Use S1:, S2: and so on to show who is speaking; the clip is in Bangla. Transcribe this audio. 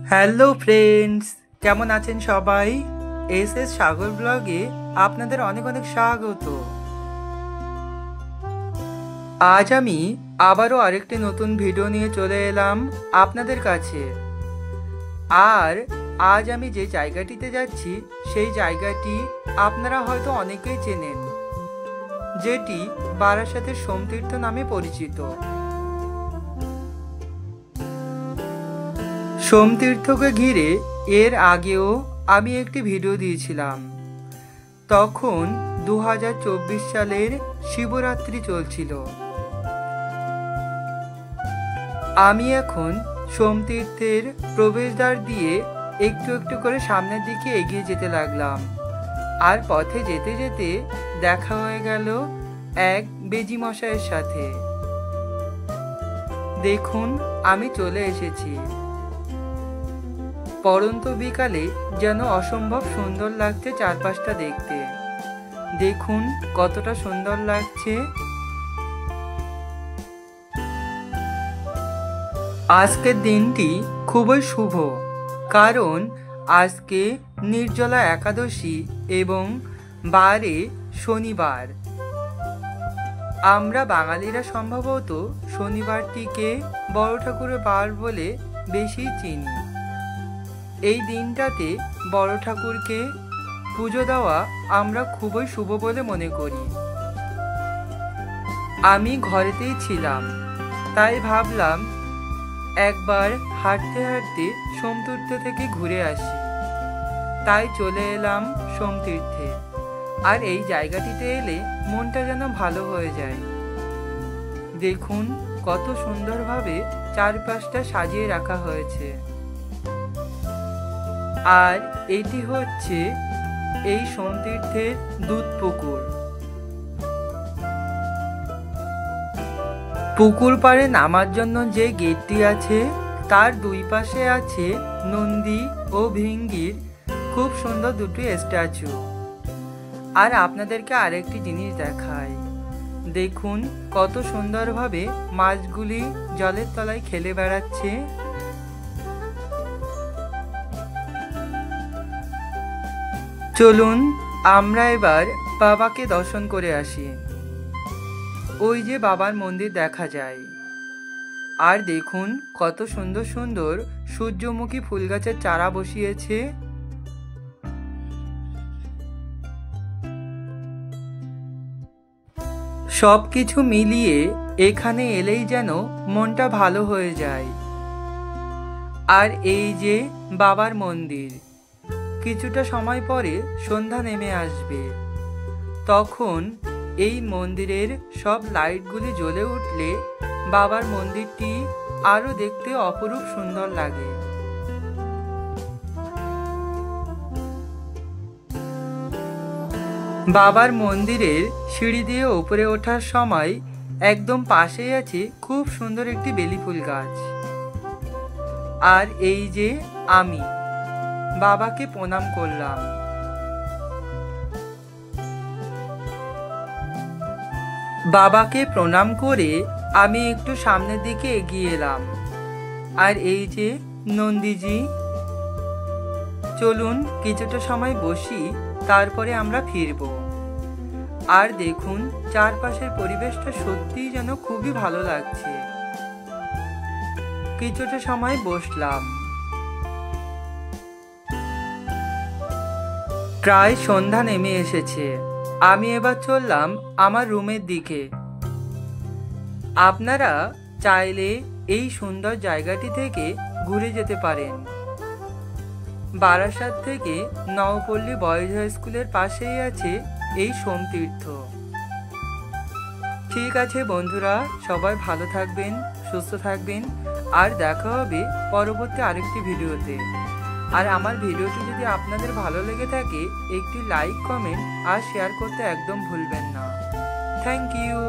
S1: হ্যালো ফ্রেন্ডস, কেমন আছেন সবাই? এস এস সাগর ব্লগে আপনাদের অনেক অনেক স্বাগত। আজ আমি আবারও আরেকটি নতুন ভিডিও নিয়ে চলে এলাম আপনাদের কাছে। আর আজ আমি যে জায়গাটিতে যাচ্ছি সেই জায়গাটি আপনারা হয়তো অনেকেই চেনেন, যেটি বারাসাতের সোমতীর্থ নামে পরিচিত। সোমতীর্থকে ঘিরে এর আগেও আমি একটি ভিডিও দিয়েছিলাম। তখন 2024 সালের শিবরাত্রি চলছিল। আমি এখন সোমতীর্থের প্রবেশদ্বার দিয়ে একটু একটু করে সামনের দিকে এগিয়ে যেতে লাগলাম। আর পথে যেতে যেতে দেখা হয়ে গেল এক বেজি মশাইয়ের সাথে। দেখুন, আমি চলে এসেছি। পরন্ত বিকালে যেন অসম্ভব সুন্দর লাগছে চারপাশটা দেখতে। দেখুন কতটা সুন্দর লাগছে। আজকের দিনটি খুবই শুভ, কারণ আজকে নির্জলা একাদশী এবং বারে শনিবার। আমরা বাঙালিরা সম্ভবত শনিবারটিকে বড় ঠাকুরের বার বলে বেশি চিনি। এই দিনটাতে বড় ঠাকুরকে পুজো দেওয়া আমরা খুবই শুভ বলে মনে করি। আমি ঘরেতেই ছিলাম, তাই ভাবলাম একবার হাঁটতে হাঁটতে সোমতীর্থ থেকে ঘুরে আসি। তাই চলে এলাম সোমতীর্থে। আর এই জায়গাটিতে এলে মনটা যেন ভালো হয়ে যায়। দেখুন কত সুন্দরভাবে চারপাশটা সাজিয়ে রাখা হয়েছে। আর এটি হচ্ছে এই সোমতীর্থের দুধ পুকুর। পুকুর পাড়ে নামার জন্য যে গেটটি আছে তার দুই পাশে আছে নন্দী ও ভৃঙ্গির খুব সুন্দর দুটি স্ট্যাচু। আর আপনাদেরকে আরেকটি জিনিস দেখাই। দেখুন কত সুন্দরভাবে মাছগুলি জলের তলায় খেলে বেড়াচ্ছে। চলুন আমরা এবার বাবাকে দর্শন করে আসি। ওই যে বাবার মন্দির দেখা যায়। আর দেখুন কত সুন্দর সুন্দর সূর্যমুখী ফুল গাছের চারা বসিয়েছে। সব কিছু মিলিয়ে এখানে এলেই যেন মনটা ভালো হয়ে যায়। আর এই যে বাবার মন্দির, কিছুটা সময় পরে সন্ধ্যা নেমে আসবে। তখন এই মন্দিরের সব লাইটগুলি জ্বলে উঠলে বাবার মন্দিরটি আরো দেখতে অপরূপ সুন্দর লাগে। বাবার মন্দিরের সিঁড়ি দিয়ে উপরে ওঠার সময় একদম পাশেই আছে খুব সুন্দর একটি বেলি ফুল গাছ। আর এই যে আমি বাবাকে প্রণাম করলাম। বাবাকে প্রণাম করে আমি একটু সামনের দিকে এগিয়ে এলাম। আর এই যে নন্দীজি। চলুন কিছুটা সময় বসি, তারপরে আমরা ফিরব। আর দেখুন চারপাশের পরিবেশটা সত্যিই যেন খুবই ভালো লাগছে। কিছুটা সময় বসলাম। প্রায় সন্ধ্যা নেমে এসেছে। আমি এবার চললাম আমার রুমের দিকে। আপনারা চাইলে এই সুন্দর জায়গাটি থেকে ঘুরে যেতে পারেন। বারাসাত থেকে নওপল্লী বয়েজ হাই স্কুলের পাশেই আছে এই সোমতীর্থ। ঠিক আছে বন্ধুরা, সবাই ভালো থাকবেন, সুস্থ থাকবেন। আর দেখা হবে পরবর্তী আরেকটি ভিডিওতে। আর আমার ভিডিওটি যদি আপনাদের ভালো লেগে থাকে একটি লাইক, কমেন্ট আর শেয়ার করতে একদম ভুলবেন না। Thank you.